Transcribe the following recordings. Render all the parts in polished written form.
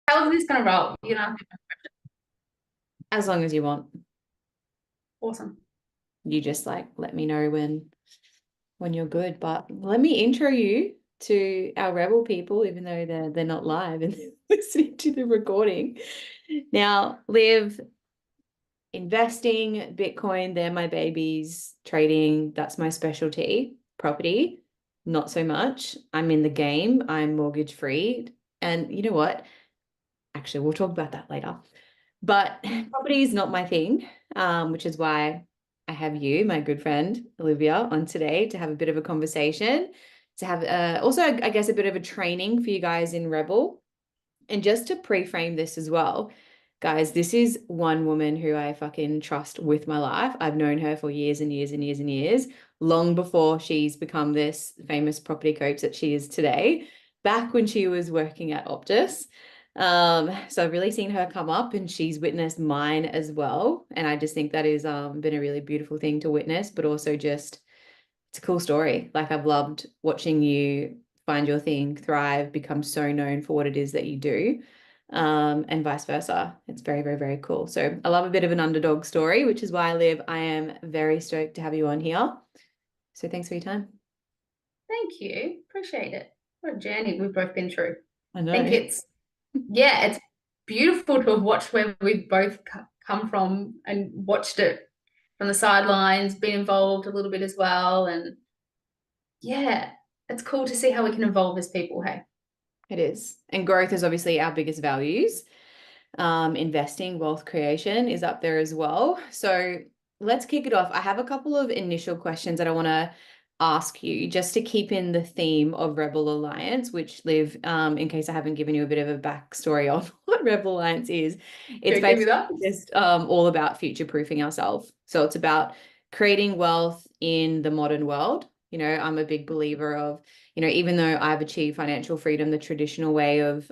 How is this going to roll? You know, As long as you want. awesome. You just like let me know when you're good. But let me intro you to our Rebel people, even though they're not live and listening to the recording. Now, Liv, investing, Bitcoin, they're my babies. Trading, that's my specialty. Property, not so much. I'm in the game. I'm mortgage free. And you know what? Actually, we'll talk about that later. But property is not my thing, which is why I have you, my good friend Olivia, on today to have a bit of a conversation, to have also, I guess, a bit of a training for you guys in Rebel. And just to pre-frame this as well, guys, this is one woman who I fucking trust with my life. I've known her for years and years and years and years, long before she's become this famous property coach that she is today, back when she was working at Optus. So I've really seen her come up and she's witnessed mine as well. And I just think that is been a really beautiful thing to witness, but also just it's a cool story. Like I've loved watching you find your thing, thrive, become so known for what it is that you do, and vice versa. It's very, very, very cool. So I love a bit of an underdog story, which is why, Liv, I am very stoked to have you on here. So thanks for your time. Thank you. Appreciate it. What a journey we've both been through. I I think know. it's beautiful to have watched where we've both come from and watched it from the sidelines, been involved a little bit as well. And yeah, it's cool to see how we can evolve as people. Hey, It is. And growth is obviously our biggest values. Investing, wealth creation is up there as well. So let's kick it off. I have a couple of initial questions that I want to ask you just to keep in the theme of Rebel Alliance, which Liv, in case I haven't given you a bit of a backstory on what Rebel Alliance is, it's go give me basically that. just all about future-proofing ourselves. So it's about creating wealth in the modern world. You know, I'm a big believer of, you know, even though I've achieved financial freedom the traditional way of,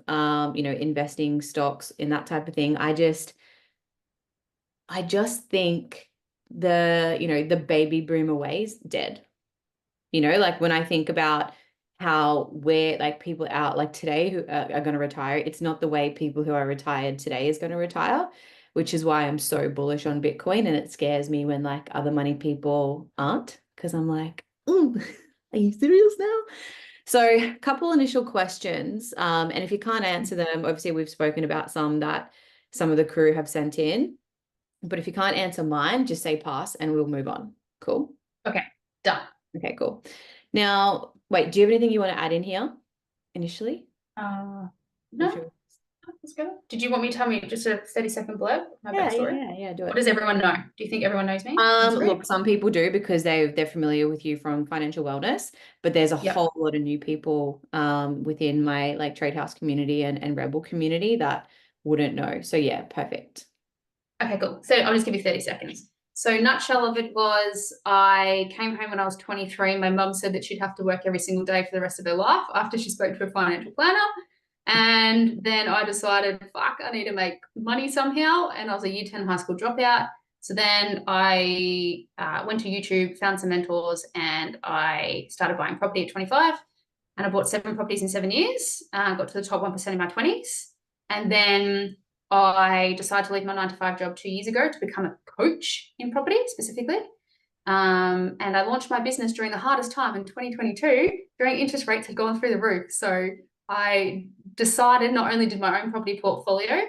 you know, investing stocks in that type of thing, I just think the baby boomer way is dead. You know, like when I think about how we're like people out like today who are going to retire, it's not the way people who are retired today is going to retire, which is why I'm so bullish on Bitcoin. And it scares me when like other money people aren't, because I'm like, oh, are you serious now? So a couple initial questions. And if you can't answer them, obviously we've spoken about some that some of the crew have sent in. But if you can't answer mine, just say pass and we'll move on. Cool. Okay, done. Okay, cool. Now, wait, do you have anything you want to add in here initially? Or No, should let's go. Did you want me to tell me just a 30-second blurb of my backstory? yeah, do What it. does everyone know? Do you think everyone knows me? I'm sorry. Look, some people do because they're familiar with you from financial wellness, but there's a Yep. whole lot of new people within my like trade house community and rebel community that wouldn't know. So yeah, perfect. Okay, cool. So I'll just give you 30 seconds. So nutshell of it was I came home when I was 23. My mum said that she'd have to work every single day for the rest of her life after she spoke to a financial planner. And then I decided, fuck, I need to make money somehow. And I was a year 10 high school dropout. So then I went to YouTube, found some mentors, and I started buying property at 25. And I bought 7 properties in 7 years, got to the top 1% in my 20s. And then I decided to leave my 9-to-5 job 2 years ago to become a coach in property specifically. And I launched my business during the hardest time in 2022, during interest rates had gone through the roof. So I decided not only did my own property portfolio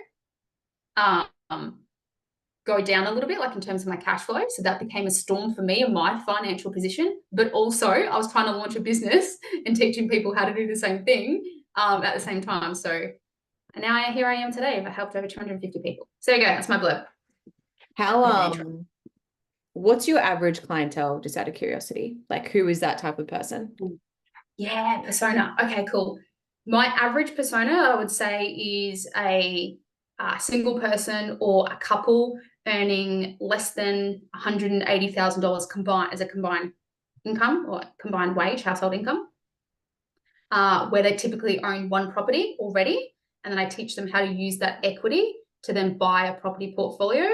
go down a little bit, like in terms of my cash flow. So that became a storm for me and my financial position. But also, I was trying to launch a business and teaching people how to do the same thing at the same time. So and now here I am today. I've helped over 250 people. So there you go. That's my blurb. How what's your average clientele, just out of curiosity? Like who is that type of person? Yeah, persona. Okay, cool. My average persona, I would say, is a single person or a couple earning less than $180,000 combined as a combined income or combined wage, household income, where they typically own one property already. And then I teach them how to use that equity to then buy a property portfolio,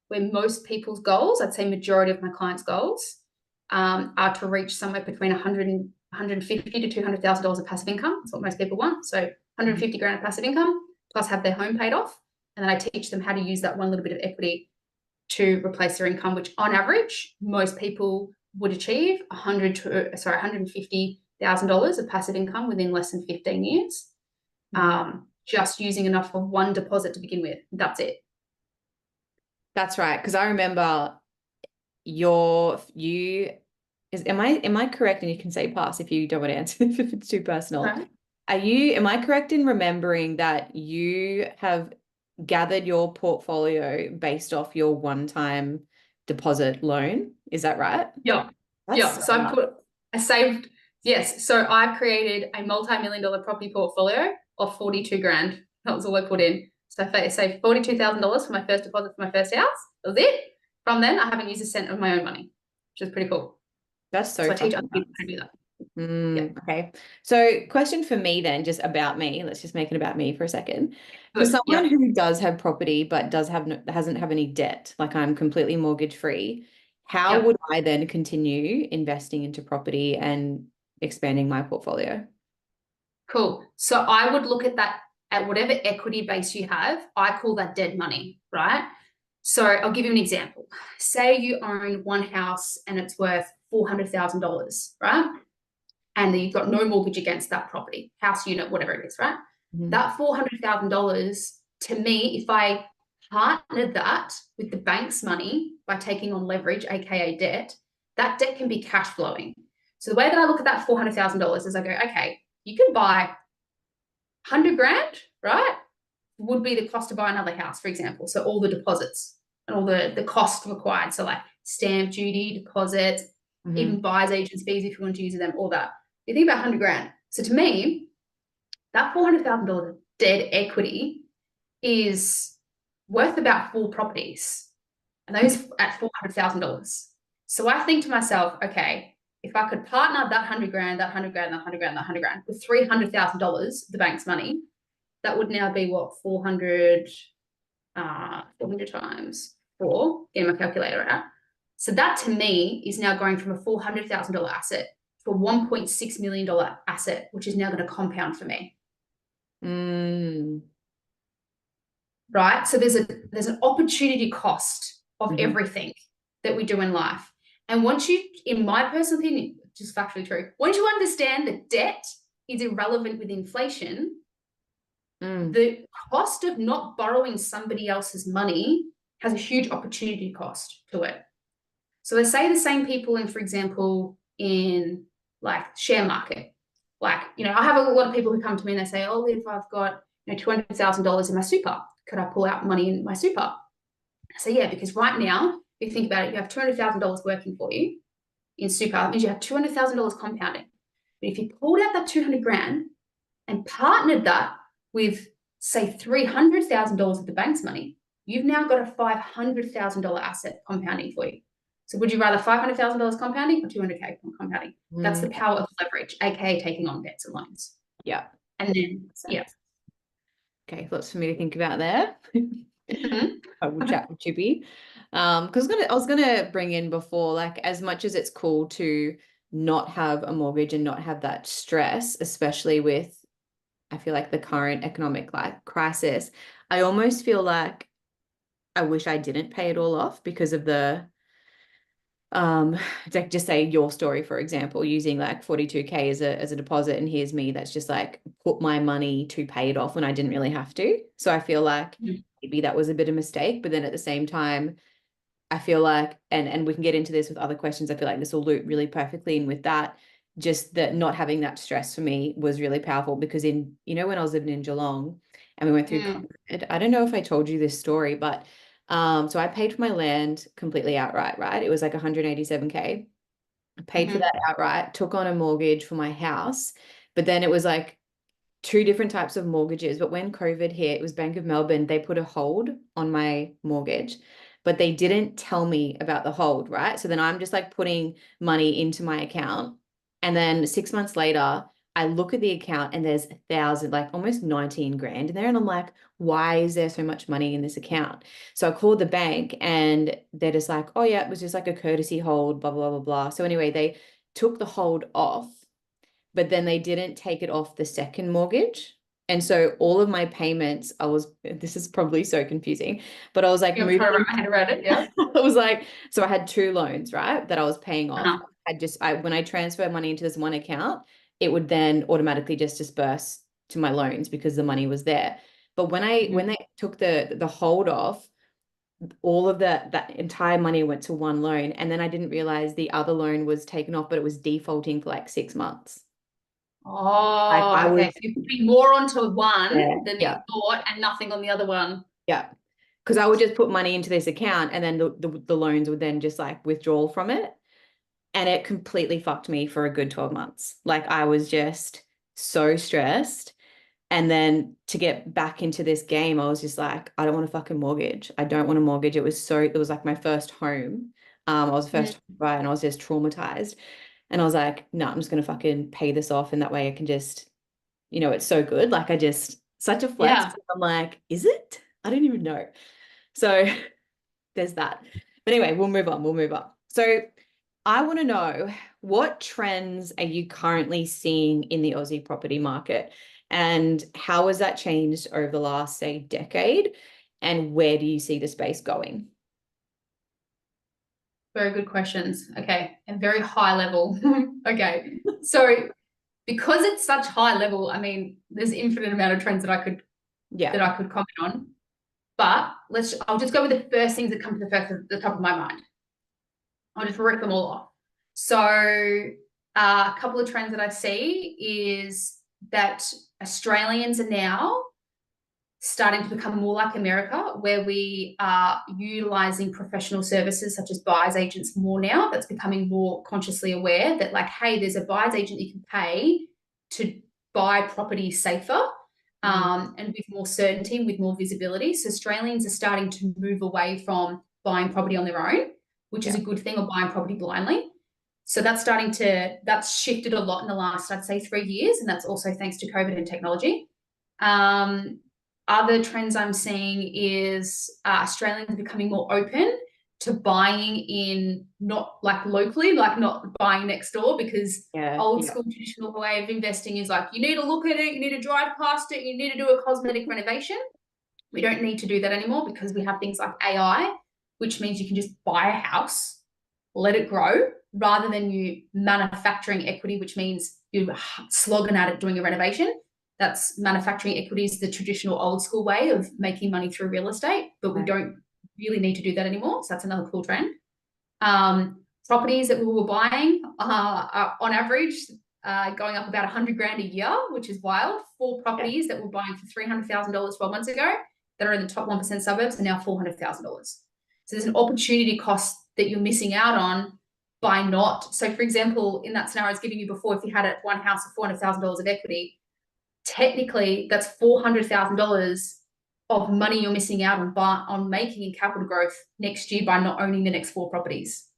where most people's goals, I'd say majority of my clients' goals, are to reach somewhere between 150 to $200,000 of passive income. That's what most people want. So 150 grand of passive income plus have their home paid off. And then I teach them how to use that one little bit of equity to replace their income, which on average, most people would achieve $150,000 of passive income within less than 15 years. Just using enough of one deposit to begin with. That's it. That's right. Because I remember am I correct? And you can say pass if you don't want to answer if it's too personal. Okay. Am I correct in remembering that you have gathered your portfolio based off your one-time deposit loan? Is that right? Yeah. Yeah. So I saved, yes. So I've created a multi-million-dollar property portfolio of 42 grand. That was all I put in. So I saved $42,000 for my first deposit for my first house. That was it. From then, I haven't used a cent of my own money, which is pretty cool. That's so I teach other people how to do that. Okay. So question for me then, just about me. Let's just make it about me for a second. For someone who does have property but hasn't have any debt, like I'm completely mortgage free, how would I then continue investing into property and expanding my portfolio? Cool. So I would look at that, at whatever equity base you have. I call that dead money, right? So I'll give you an example. Say you own one house and it's worth $400,000, right? And then you've got no mortgage against that property, house, unit, whatever it is, right? That $400,000, to me, if I partnered that with the bank's money by taking on leverage, aka debt, that debt can be cash flowing. So the way that I look at that $400,000 is I go, okay, you can buy 100 grand, right? Would be the cost to buy another house, for example. So all the deposits and all the cost required. So like stamp duty, deposits, even buyer's agents fees if you want to use them, all that. You think about 100 grand. So to me, that $400,000 dead equity is worth about 4 properties, and those at $400,000. So I think to myself, okay, if I could partner that 100 grand, that 100 grand, that 100 grand, that 100 grand with $300,000, the bank's money, that would now be what, 400 times 4, getting my calculator out. So that to me is now going from a $400,000 asset to a $1.6 million asset, which is now going to compound for me. Right? So there's an opportunity cost of everything that we do in life. And once you, in my personal opinion, just factually true, once you understand that debt is irrelevant with inflation, the cost of not borrowing somebody else's money has a huge opportunity cost to it. So they say the same people in, for example, in like share market. Like, I have a lot of people who come to me and they say, oh, if I've got $200,000 in my super, could I pull out money in my super? I say, yeah, because right now, if you think about it, you have $200,000 working for you in super. That means you have $200,000 compounding. But if you pulled out that 200 grand and partnered that with, say, $300,000 of the bank's money, you've now got a $500,000 asset compounding for you. So would you rather $500,000 compounding or $200K compounding? That's the power of leverage, aka taking on debts and loans. Yeah. And then, Okay, lots for me to think about there. I will chat with Chippy. Because I was gonna bring in before, like, as much as it's cool to not have a mortgage and not have that stress, especially with, I feel like, the current economic crisis, I almost feel like I wish I didn't pay it all off because of the like, just say your story, for example, using like 42K as a deposit, and here's me that's just like put my money to pay it off when I didn't really have to. So I feel like maybe that was a bit of a mistake, but then at the same time, I feel like, and we can get into this with other questions, I feel like this will loop really perfectly in with that. Just that not having that stress for me was really powerful, because when I was living in Geelong and we went through COVID, I don't know if I told you this story, but so I paid for my land completely outright, right? It was like 187K. I paid for that outright, took on a mortgage for my house, but then it was like 2 different types of mortgages. But when COVID hit, it was Bank of Melbourne, they put a hold on my mortgage, but they didn't tell me about the hold, right? So then I'm just like putting money into my account. And then 6 months later, I look at the account and there's 1,000, like almost 19 grand in there. And I'm like, why is there so much money in this account? So I called the bank and they're just like, oh yeah, it was just like a courtesy hold, blah, blah, blah, blah. So anyway, they took the hold off, but then they didn't take it off the second mortgage. And so all of my payments, this is probably so confusing, but I was like I'm trying to moving. wrap my head around it. Yeah. I was like, so I had two loans, right, that I was paying off. Uh-huh. When I transferred money into this one account, it would then automatically just disperse to my loans because the money was there. But when they took the hold off, all of that entire money went to one loan, and then I didn't realize the other loan was taken off, but it was defaulting for like 6 months. Like I Oh, okay. was, So you're putting more onto yeah, one than you yeah, thought and nothing on the other one. yeah. Because I would just put money into this account, and then the loans would then just like withdraw from it. And it completely fucked me for a good 12 months. Like I was just so stressed. And then to get back into this game, I was just like, I don't want a fucking mortgage. I don't want a mortgage. It was like my first home. I was Mm. first home buyer, and I was just traumatized. And I was like, no, I'm just gonna fucking pay this off. And that way I can just, it's so good. Like such a flex. Yeah. I'm like, is it? I don't even know. So there's that. But anyway, we'll move on. We'll move on. So I want to know, what trends are you currently seeing in the Aussie property market, and how has that changed over the last, say, decade? And where do you see the space going? Very good questions. Okay. And very high level. Okay. So because it's such high level, I mean, there's infinite amount of trends that I could Yeah. comment on. But I'll just go with the first things that come to the top of my mind. I'll just rip them all off. So a couple of trends that I see is that Australians are now starting to become more like America, where we are utilizing professional services such as buyer's agents more now. That's becoming more consciously aware that, like, hey, there's a buyer's agent you can pay to buy property safer, and with more certainty, with more visibility. So Australians are starting to move away from buying property on their own, which is Yeah. a good thing, or buying property blindly. So that's shifted a lot in the last, I'd say, 3 years. And that's also thanks to COVID and technology. Other trends I'm seeing is Australians becoming more open to buying in, not like locally, like not buying next door, because Yeah. old Yeah. school traditional way of investing is like, you need to look at it, you need to drive past it, you need to do a cosmetic renovation. We don't need to do that anymore because we have things like AI, which means you can just buy a house, let it grow, rather than you manufacturing equity, which means you're slogging at it doing a renovation. That's manufacturing equity is the traditional old school way of making money through real estate, but we don't really need to do that anymore. So that's another cool trend. Properties that we were buying are on average going up about 100 grand a year, which is wild. Four properties that were buying for $300,000 12 months ago that are in the top 1% suburbs are now $400,000. So there's an opportunity cost that you're missing out on by not. So for example, in that scenario I was giving you before, if you had one house of $400,000 of equity, technically that's $400,000 of money you're missing out on making in capital growth next year by not owning the next four properties,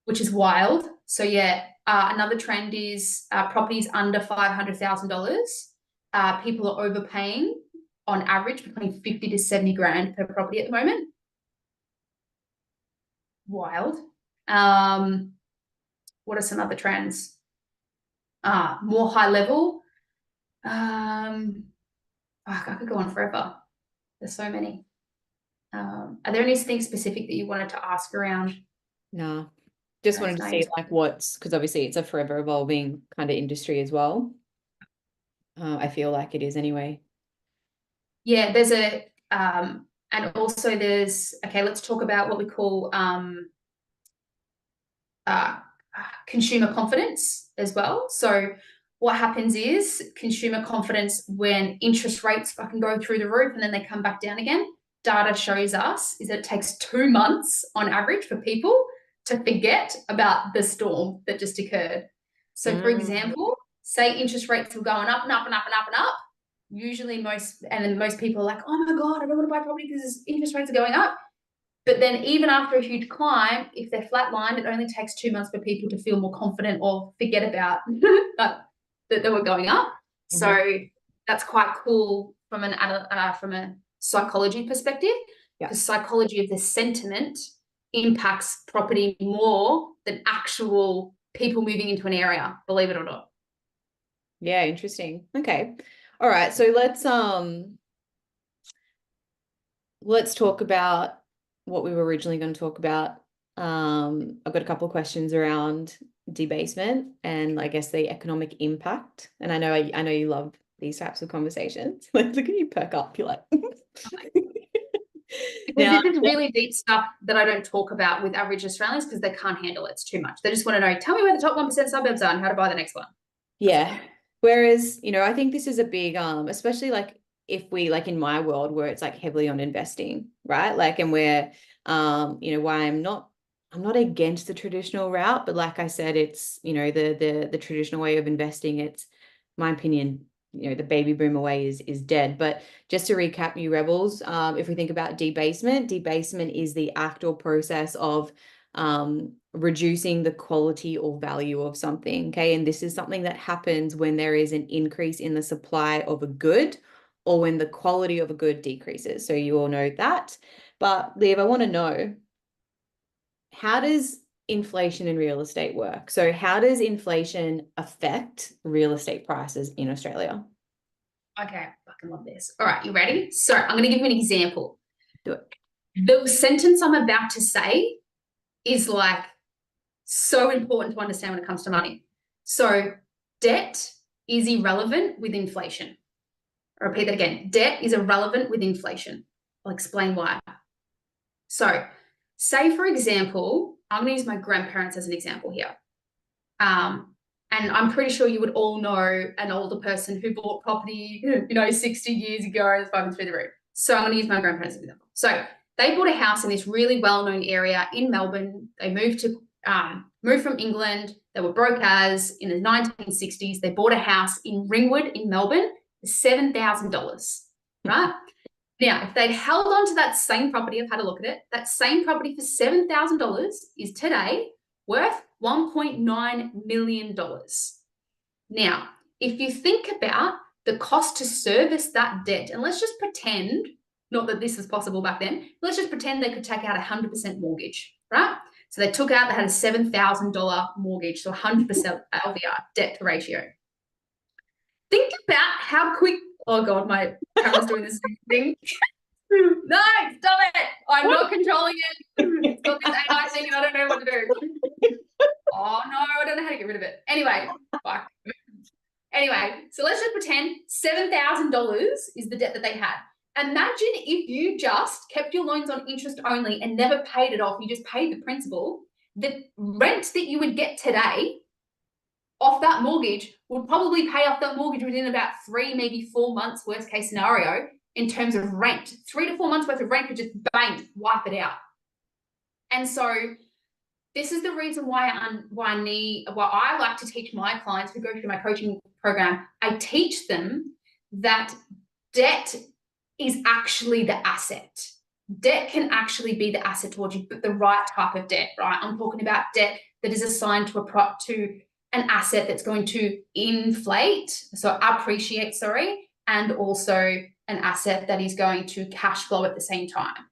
which is wild. So yeah, another trend is properties under $500,000. People are overpaying on average between 50 to 70 grand per property at the moment. Wild. What are some other trends? More high level. I could go on forever. There's so many. Are there anything specific that you wanted to ask around? No, just wanted to see like because obviously it's a forever evolving kind of industry as well. I feel like it is anyway. Yeah, and also okay, let's talk about what we call consumer confidence as well. So what happens is consumer confidence when interest rates fucking go through the roof and then they come back down again. Data shows us is that it takes 2 months on average for people to forget about the storm that just occurred. So for example, say interest rates were going up and up and up and up and up. Usually most people are like, oh my God, I don't want to buy property because interest rates are going up. But then even after a huge climb, if they're flatlined, it only takes 2 months for people to feel more confident or forget about that they were going up. So that's quite cool from a psychology perspective, because psychology of the sentiment impacts property more than actual people moving into an area, believe it or not. Yeah, interesting. Okay. All right, so let's talk about what we were originally going to talk about. I've got a couple of questions around debasement and I guess the economic impact. And I know you love these types of conversations. Like, look at you perk up. You're like, Because now, this is really deep stuff that I don't talk about with average Australians because they can't handle it. It's too much. They just want to know, tell me where the top 1% suburbs are and how to buy the next one. yeah. Whereas, I think this is a big, especially like if we like in my world where it's like heavily on investing, right? Like, and where, why I'm not against the traditional route, but like I said, it's, the traditional way of investing. It's my opinion, the baby boomer way is dead. But just to recap, you rebels, if we think about debasement is the act or process of reducing the quality or value of something. Okay. And this is something that happens when there is an increase in the supply of a good or when the quality of a good decreases. So you all know that. But Liv, I want to know, how does inflation in real estate work? So how does inflation affect real estate prices in Australia? Okay, I fucking love this. All right, you ready? So I'm going to give you an example. Do it. The sentence I'm about to say is like so important to understand when it comes to money. So debt is irrelevant with inflation. I'll repeat that again. Debt is irrelevant with inflation. I'll explain why. So say, for example, I'm going to use my grandparents as an example here. And I'm pretty sure you would all know an older person who bought property, 60 years ago and it's fucking through the roof. So I'm going to use my grandparents as an example. So they bought a house in this really well-known area in Melbourne. They moved from England. They were broke as in the 1960s. They bought a house in Ringwood in Melbourne for $7,000, right? Now, if they'd held on to that same property, I've had a look at it, that same property for $7,000 is today worth $1.9 million. Now, if you think about the cost to service that debt, and let's just pretend, not that this was possible back then, let's just pretend they could take out a 100% mortgage, right? So they had a $7,000 mortgage, so 100% LVR, debt to ratio. Think about how quick, oh God, my camera's doing this thing. No, stop it. I'm not controlling it. It's got this AI thing and I don't know what to do. Oh no, I don't know how to get rid of it. Anyway, fuck. Anyway, so let's just pretend $7,000 is the debt that they had. Imagine if you just kept your loans on interest only and never paid it off, you just paid the principal, the rent that you would get today off that mortgage would probably pay off that mortgage within about 3, maybe 4 months, worst case scenario, in terms of rent. 3 to 4 months worth of rent could just bang, wipe it out. And so this is the reason why I like to teach my clients who go through my coaching program. I teach them that debt is actually the asset. Debt can actually be the asset towards you, but the right type of debt, right? I'm talking about debt that is assigned to an asset that's going to appreciate, and also an asset that is going to cash flow at the same time.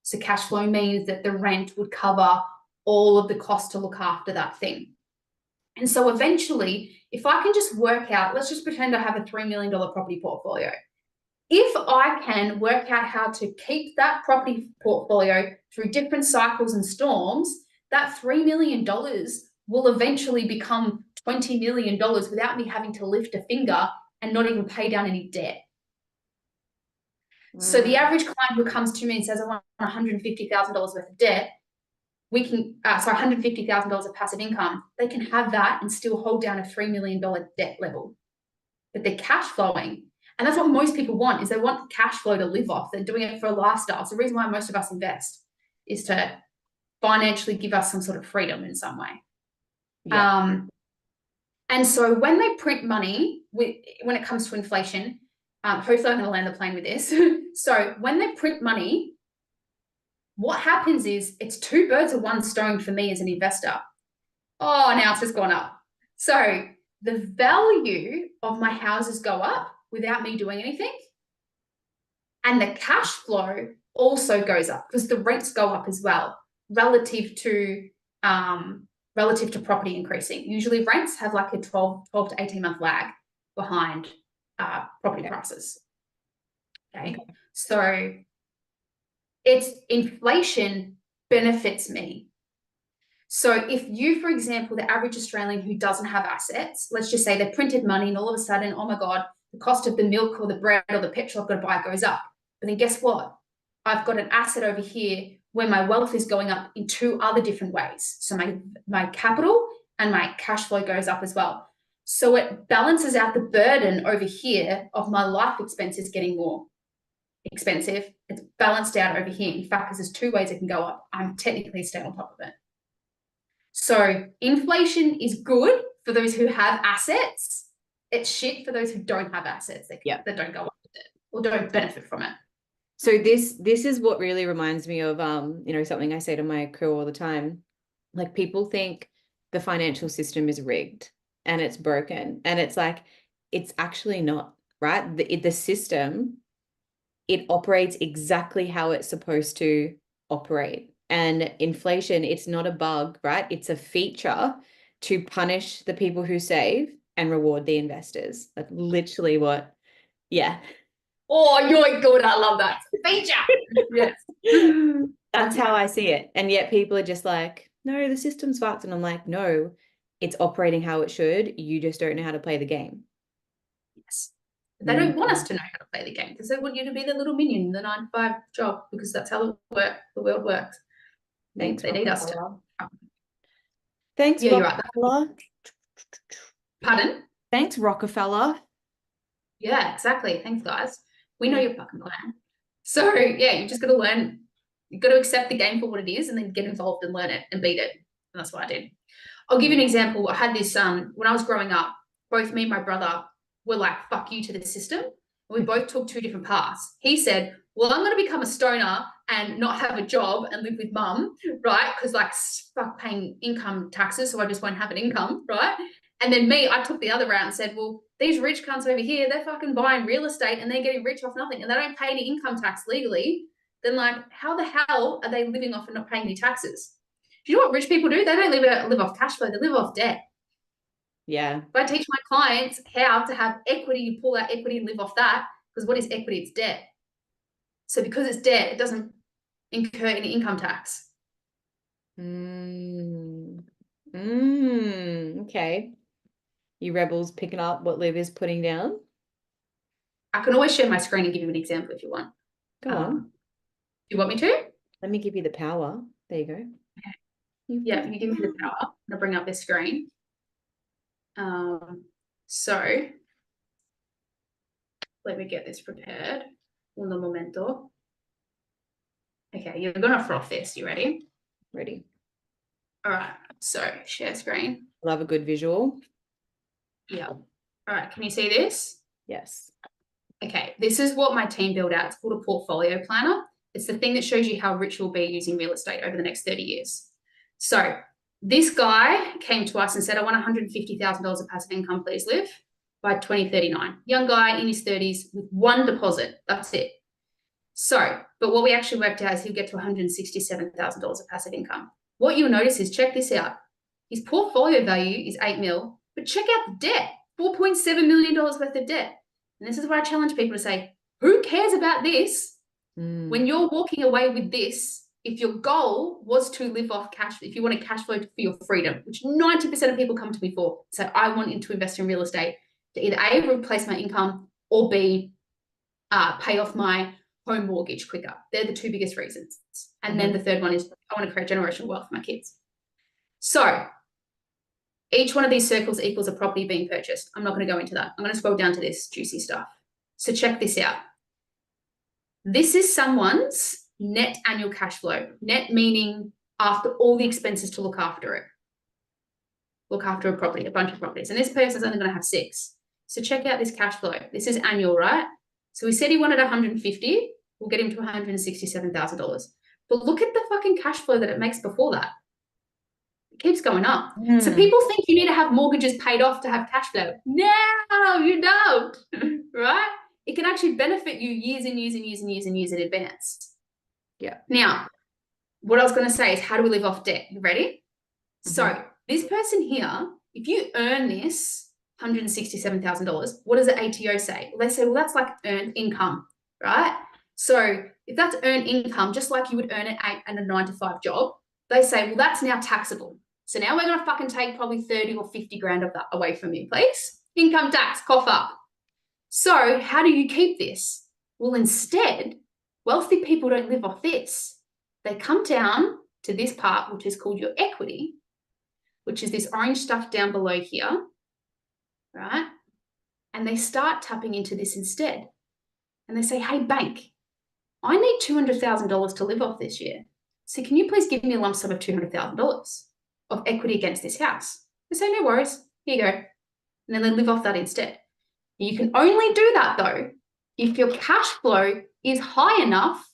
So cash flow means that the rent would cover all of the costs to look after that thing. And so eventually, if I can just work out, let's just pretend I have a $3 million property portfolio. If I can work out how to keep that property portfolio through different cycles and storms, that $3 million will eventually become $20 million without me having to lift a finger and not even pay down any debt. So the average client who comes to me and says, I want $150,000 worth of debt, $150,000 of passive income, they can have that and still hold down a $3 million debt level. But they're cash flowing. And that's what most people want, is they want cash flow to live off. They're doing it for a lifestyle. It's the reason why most of us invest, is to financially give us some sort of freedom in some way. Yeah. And so when they print money, when it comes to inflation, hopefully I'm going to land the plane with this. So when they print money, what happens is it's 2 birds of one stone for me as an investor. Oh, now it's just gone up. So the value of my houses go up without me doing anything. And the cash flow also goes up because the rents go up as well relative to property increasing. Usually rents have like a 12 to 18 month lag behind property Okay. prices. Okay. Okay. So it's inflation benefits me. So if you, for example, the average Australian who doesn't have assets, let's just say they printed money and all of a sudden, oh my God, the cost of the milk or the bread or the petrol I've got to buy goes up. But then guess what? I've got an asset over here where my wealth is going up in two other different ways. So my capital and my cash flow goes up as well. So it balances out the burden over here of my life expenses getting more expensive. It's balanced out over here. In fact, because there's two ways it can go up, I'm technically staying on top of it. So inflation is good for those who have assets. It's shit for those who don't have assets that don't go up with it or don't benefit from it. So this is what really reminds me of something I say to my crew all the time. Like, people think the financial system is rigged and it's broken, and it's like, it's actually not, right? The system, it operates exactly how it's supposed to operate. And inflation, it's not a bug, right? It's a feature to punish the people who save and reward the investors. Like, literally what, yeah. Oh, you're good. I love that. Feature. Yes. That's how I see it. And yet people are just like, no, the system's fucked. And I'm like, no, it's operating how it should. You just don't know how to play the game. Yes. They don't want us to know how to play the game because they want you to be the little minion in the 9 to 5 job, because that's how the world works. Thanks, they need us to. Thanks, Yeah, Rockefeller. Pardon? Thanks, Rockefeller. Yeah, exactly. Thanks, guys. We know your fucking plan. So yeah, you just got to learn. You've got to accept the game for what it is and then get involved and learn it and beat it. And that's what I did. I'll give you an example. I had this when I was growing up, both me and my brother were like, fuck you to the system. We both took two different paths. He said, well, I'm going to become a stoner and not have a job and live with mum, right? Because like, fuck paying income taxes, so I just won't have an income, right? And then me, I took the other route and said, well, these rich cunts over here, they're fucking buying real estate and they're getting rich off nothing and they don't pay any income tax legally. Then like, how the hell are they living off and not paying any taxes? Do you know what rich people do? They don't live off cash flow. They live off debt. Yeah. But I teach my clients how to have equity, you pull out equity and live off that, because what is equity? It's debt. So because it's debt, it doesn't incur any income tax. Okay. You rebels picking up what Liv is putting down? I can always share my screen and give you an example if you want. Go on. Do you want me to? Let me give you the power. There you go. Okay. Yeah, you give me the power. I'm going to bring up this screen. So let me get this prepared. Un momento. Okay, you're going to froth this. You ready? Ready. All right. So share screen. Love a good visual. Yeah. All right. Can you see this? Yes. Okay. This is what my team built out. It's called a portfolio planner. It's the thing that shows you how rich you'll be using real estate over the next 30 years. So this guy came to us and said, I want $150,000 of passive income, please, Liv, by 2039. Young guy in his 30s with one deposit. That's it. So, but what we actually worked out is he'll get to $167,000 of passive income. What you'll notice is, check this out. His portfolio value is 8 mil, but check out the debt, $4.7 million worth of debt. And this is where I challenge people to say, who cares about this when you're walking away with this? If your goal was to live off cash, if you want a cash flow for your freedom, which 90% of people come to me for, so I want to invest in real estate to either A, replace my income, or B, pay off my home mortgage quicker. They're the two biggest reasons. And then the third one is I want to create generational wealth for my kids. So each one of these circles equals a property being purchased. I'm not going to go into that. I'm going to scroll down to this juicy stuff. So check this out. This is someone's net annual cash flow. Net meaning after all the expenses to look after it. Look after a property, a bunch of properties. And this person's only going to have 6. So check out this cash flow. This is annual, right? So we said he wanted 150. We'll get him to $167,000. But look at the fucking cash flow that it makes before that. It keeps going up. So people think you need to have mortgages paid off to have cash flow. No, you don't, right? It can actually benefit you years and years and years and years and years in advance. Yeah. Now, what I was going to say is, how do we live off debt? You ready? So this person here, if you earn this, $167,000. What does the ATO say? Well, they say, well, that's like earned income, right? So if that's earned income, just like you would earn it at a 9-to-5 job, they say, well, that's now taxable. So now we're going to fucking take probably 30 or 50 grand of that away from you, please. Income tax, cough up. So how do you keep this? Well, instead, wealthy people don't live off this. They come down to this part, which is called your equity, which is this orange stuff down below here, right? And they start tapping into this instead. And they say, hey, bank, I need $200,000 to live off this year. So can you please give me a lump sum of $200,000 of equity against this house? They say, no worries, here you go. And then they live off that instead. You can only do that though if your cash flow is high enough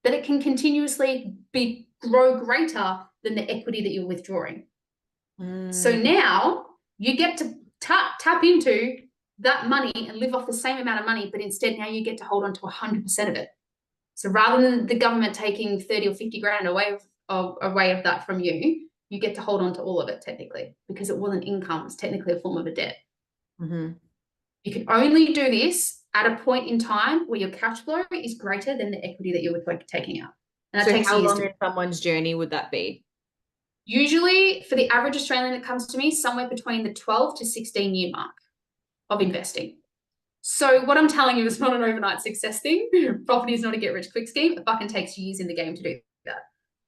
that it can continuously grow greater than the equity that you're withdrawing. So now you get to tap into that money and live off the same amount of money, but instead now you get to hold on to 100% of it. So rather than the government taking 30 or 50 grand away of that from you, you get to hold on to all of it technically, because it wasn't income. It's technically a form of a debt. Mm-hmm. You can only do this at a point in time where your cash flow is greater than the equity that you're taking out. And that So takes how years long in someone's journey would that be? Usually for the average Australian that comes to me, somewhere between the 12 to 16 year mark of investing. So what I'm telling you is not an overnight success thing. Property is not a get rich quick scheme. It fucking takes years in the game to do that.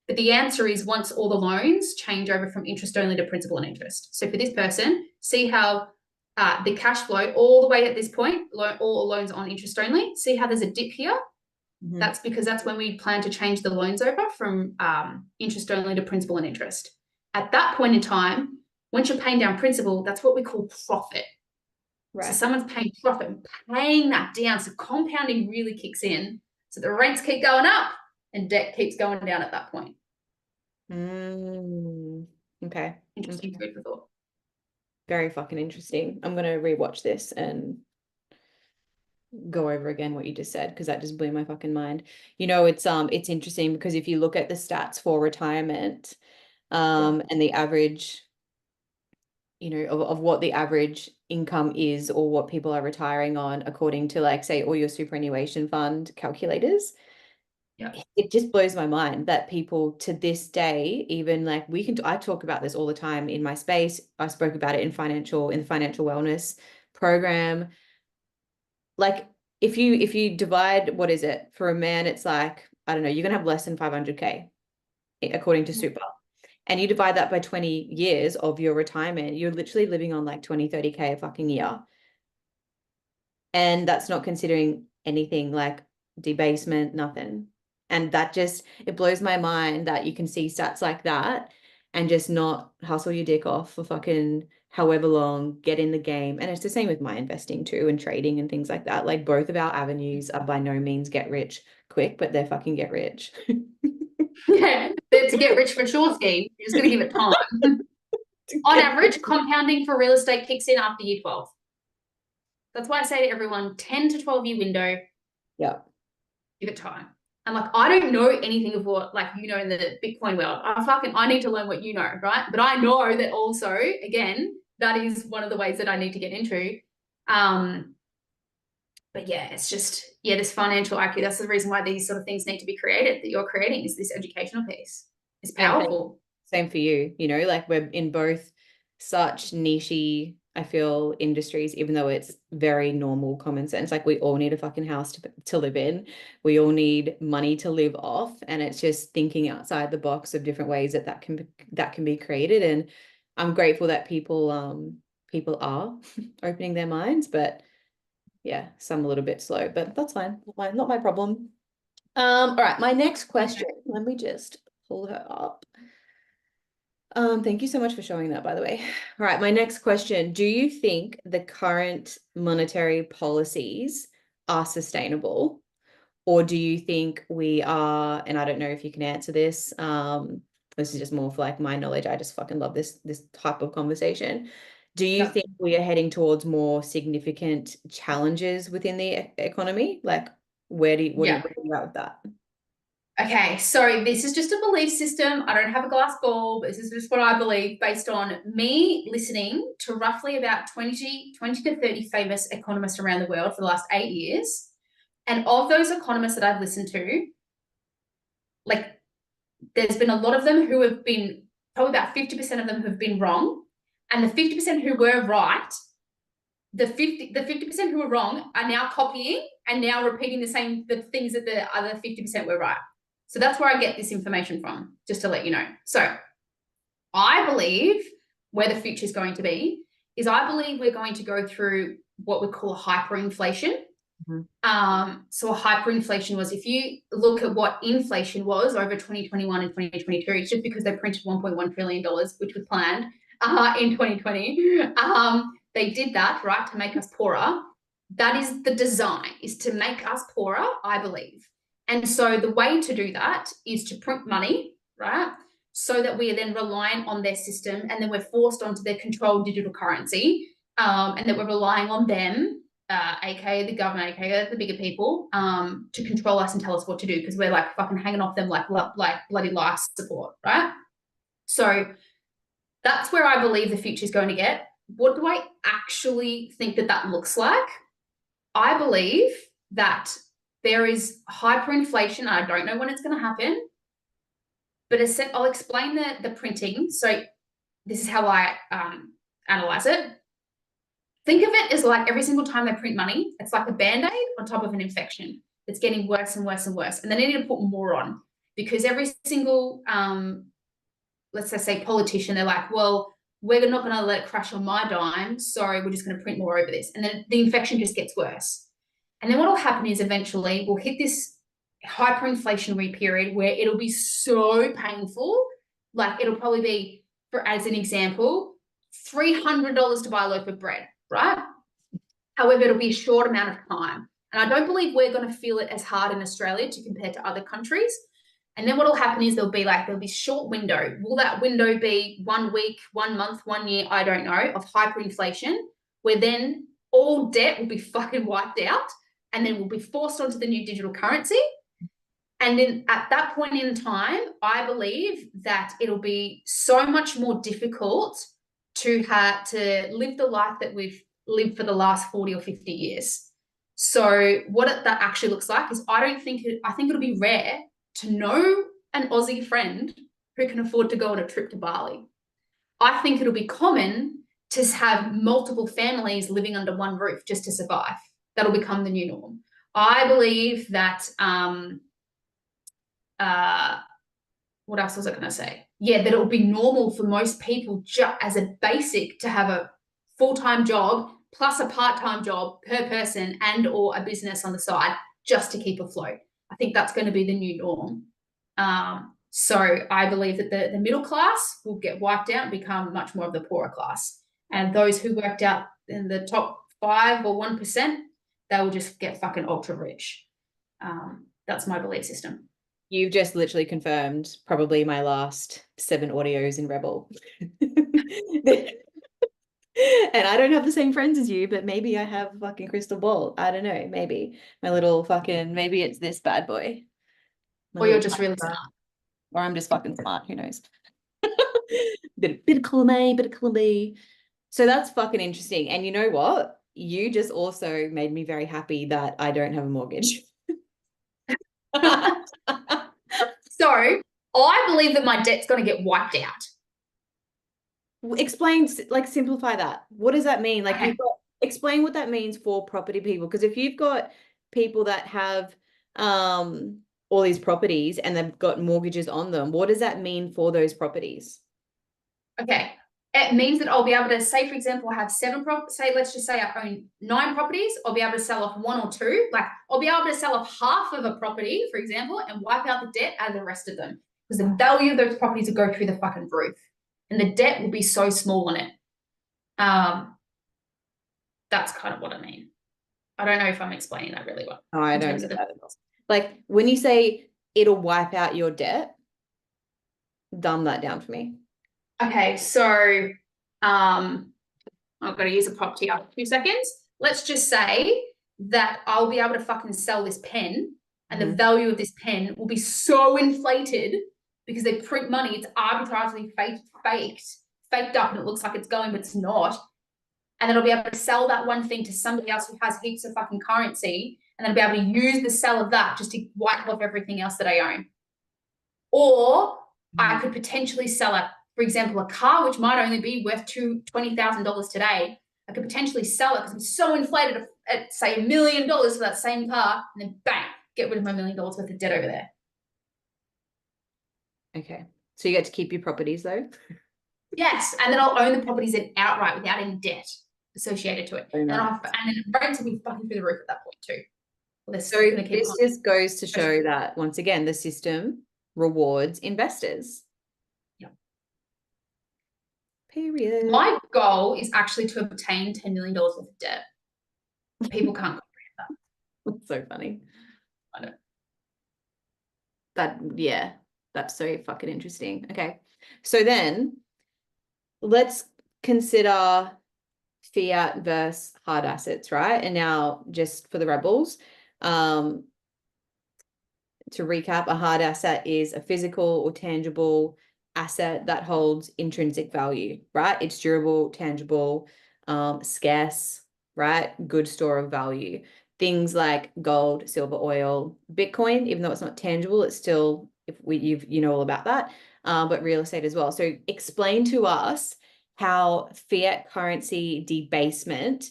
But the answer is once all the loans change over from interest only to principal and interest. So for this person, see how the cash flow all the way at this point, all loans on interest only, see how there's a dip here? Mm-hmm. That's because that's when we plan to change the loans over from interest only to principal and interest. At that point in time, once you're paying down principal, that's what we call profit. Right. So someone's paying profit and paying that down. So compounding really kicks in. So the rents keep going up and debt keeps going down at that point. Okay. Interesting food for thought. Very fucking interesting. I'm going to rewatch this and go over again what you just said, because that just blew my fucking mind. You know, it's interesting because if you look at the stats for retirement, and the average, you know, of what the average income is or what people are retiring on, according to like say all your superannuation fund calculators. Yeah. It just blows my mind that people to this day, even like I talk about this all the time in my space. I spoke about it in the financial wellness program. Like if you divide, what is it for a man, it's like, I don't know, you're gonna have less than 500K according to super, and you divide that by 20 years of your retirement, you're literally living on like 20-30K a fucking year. And that's not considering anything like debasement, nothing. And that just, it blows my mind that you can see stats like that and just not hustle your dick off for fucking however long, get in the game. And it's the same with my investing too and trading and things like that. Like both of our avenues are by no means get rich quick, but they're fucking get rich. Yeah, to get rich for sure scheme, you're just going to give it time. On average, compounding for real estate kicks in after year 12. That's why I say to everyone, 10 to 12 year window. Yeah. Give it time. And like, I don't know anything of what, like, you know, in the Bitcoin world. I need to learn what you know, right? But I know that also, again, that is one of the ways that I need to get into. But yeah, it's just, yeah, this financial IQ, that's the reason why these sort of things need to be created, that you're creating, is this educational piece. It's powerful. Same for you, you know, like we're in both such nichey, I feel, industries, even though it's very normal common sense. Like we all need a fucking house to live in. We all need money to live off. And it's just thinking outside the box of different ways that can be created. And I'm grateful that people are opening their minds, but yeah, some a little bit slow, but that's fine. Not my problem. All right, my next question. Let me just pull her up. Thank you so much for showing that, by the way. All right, my next question. Do you think the current monetary policies are sustainable? Or do you think we are, and I don't know if you can answer this, this is just more for like my knowledge. I just fucking love this type of conversation. Do you think we are heading towards more significant challenges within the economy? Like, what are you at with that? Okay, so this is just a belief system. I don't have a glass ball, but this is just what I believe based on me listening to roughly about 20 to 30 famous economists around the world for the last 8 years. And of those economists that I've listened to, like there's been a lot of them who have been, probably about 50% of them have been wrong. And the 50% who were right, the 50% who were wrong are now copying and now repeating the things that the other 50% were right. So that's where I get this information from, just to let you know. So I believe where the future is going to be is I believe we're going to go through what we call a hyperinflation. So a hyperinflation was, if you look at what inflation was over 2021 and 2022, it's just because they printed $1.1 trillion, which was planned in 2020. They did that, right, to make us poorer. That is the design, is to make us poorer, I believe. And so the way to do that is to print money, right, so that we are then reliant on their system, and then we're forced onto their controlled digital currency, and that we're relying on them, aka the government, aka the bigger people, to control us and tell us what to do, because we're like fucking hanging off them like bloody life support, right? So that's where I believe the future is going to get. What do I actually think that looks like? I believe that there is hyperinflation. I don't know when it's going to happen, but I'll explain the printing. So this is how I analyze it. Think of it as like every single time they print money, it's like a Band-Aid on top of an infection. It's getting worse and worse and worse. And they need to put more on, because every single, let's just say politician, they're like, well, we're not going to let it crash on my dime. Sorry, we're just going to print more over this. And then the infection just gets worse. And then what will happen is eventually we'll hit this hyperinflationary period where it'll be so painful. Like it'll probably be, for as an example, $300 to buy a loaf of bread, right? However, it'll be a short amount of time. And I don't believe we're going to feel it as hard in Australia to compare to other countries. And then what will happen is there'll be short window. Will that window be 1 week, 1 month, 1 year? I don't know, of hyperinflation, where then all debt will be fucking wiped out, and then we'll be forced onto the new digital currency. And then at that point in time, I believe that it'll be so much more difficult to live the life that we've lived for the last 40 or 50 years. So what that actually looks like is I think it'll be rare to know an Aussie friend who can afford to go on a trip to Bali. I think it'll be common to have multiple families living under one roof just to survive. That'll become the new norm. I believe that, what else was I going to say? Yeah, that it will be normal for most people just as a basic to have a full-time job plus a part-time job per person and or a business on the side just to keep afloat. I think that's going to be the new norm. So I believe that the middle class will get wiped out and become much more of the poorer class. And those who worked out in the top 5 or 1%, they will just get fucking ultra rich. That's my belief system. You've just literally confirmed probably my last 7 audios in Rebel. And I don't have the same friends as you, but maybe I have a fucking crystal ball. I don't know. Maybe my little fucking, maybe it's this bad boy. Or you're just really smart. Or I'm just fucking smart. Who knows? bit of column A, bit of column B. So that's fucking interesting. And you know what? You just also made me very happy that I don't have a mortgage. So I believe that my debt's going to get wiped out. Explain, like, simplify that. What does that mean? Like, Okay. Explain what that means for property people. Because if you've got people that have all these properties and they've got mortgages on them, what does that mean for those properties? Okay. It means that I'll be able to, say, for example, I have 7 properties. Let's just say I own 9 properties. I'll be able to sell off 1 or 2. Like, I'll be able to sell off half of a property, for example, and wipe out the debt out of the rest of them. Because the value of those properties will go through the fucking roof. And the debt will be so small on it. That's kind of what I mean. I don't know if I'm explaining that really well. Oh, I don't know that at all. Like, when you say it'll wipe out your debt, dumb that down for me. Okay, so I've got to use a prop here. 2 seconds. Let's just say that I'll be able to fucking sell this pen and the value of this pen will be so inflated because they print money. It's arbitrarily faked up, and it looks like it's going, but it's not. And then I'll be able to sell that one thing to somebody else who has heaps of fucking currency, and then I'll be able to use the sell of that just to wipe off everything else that I own. Or I could potentially sell it, for example, a car, which might only be worth $20,000 today. I could potentially sell it because I'm so inflated at say $1 million for that same car, and then bang, get rid of my $1 million worth of debt over there. Okay. So you get to keep your properties though? Yes. And then I'll own the properties in outright without any debt associated to it. Oh, and, nice. and then rents will be fucking through the roof at that point too. Well, so this just goes to show that, once again, the system rewards investors. Yeah. Period. My goal is actually to obtain $10 million worth of debt. People can't comprehend that. That's so funny. I know. Yeah, that's so fucking interesting. Okay. So then let's consider fiat versus hard assets, right? And now, just for the rebels, to recap, a hard asset is a physical or tangible asset that holds intrinsic value, right? It's durable, tangible, scarce, right? Good store of value. Things like gold, silver, oil, Bitcoin, even though it's not tangible, it's still, you know all about that, but real estate as well. So explain to us how fiat currency debasement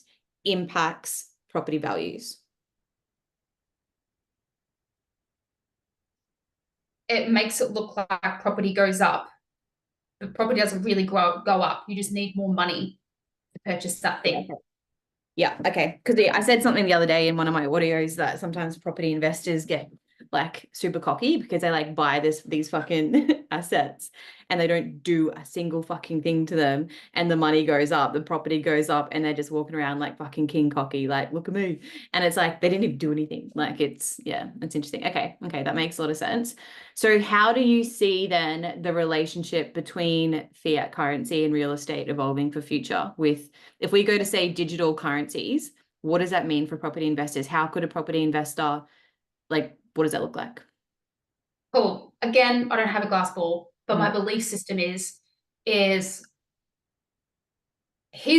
impacts property values. It makes it look like property goes up, but property doesn't really go up. You just need more money to purchase that thing. Okay. Yeah, okay. Because I said something the other day in one of my audios that sometimes property investors get like super cocky because they like buy these fucking assets and they don't do a single fucking thing to them, and the money goes up, the property goes up, and they're just walking around like fucking king cocky, like, look at me. And it's like they didn't even do anything. Like, it's interesting. Okay, that makes a lot of sense. So how do you see then the relationship between fiat currency and real estate evolving for future? With, if we go to say digital currencies, what does that mean for property investors? How could a property investor, like, what does that look like? Cool. Again, I don't have a glass ball, but my belief system is here's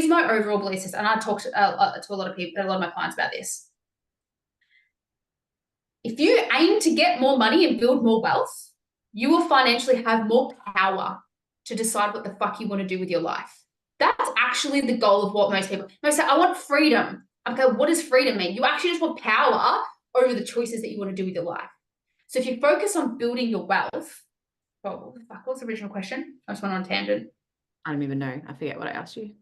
my overall belief system. And I talked to a lot of people, a lot of my clients about this. If you aim to get more money and build more wealth, you will financially have more power to decide what the fuck you want to do with your life. That's actually the goal of what most people say. I want freedom. Okay, what does freedom mean? You actually just want power over the choices that you want to do with your life. So if you focus on building your wealth, what was the original question? I just went on a tangent. I don't even know. I forget what I asked you.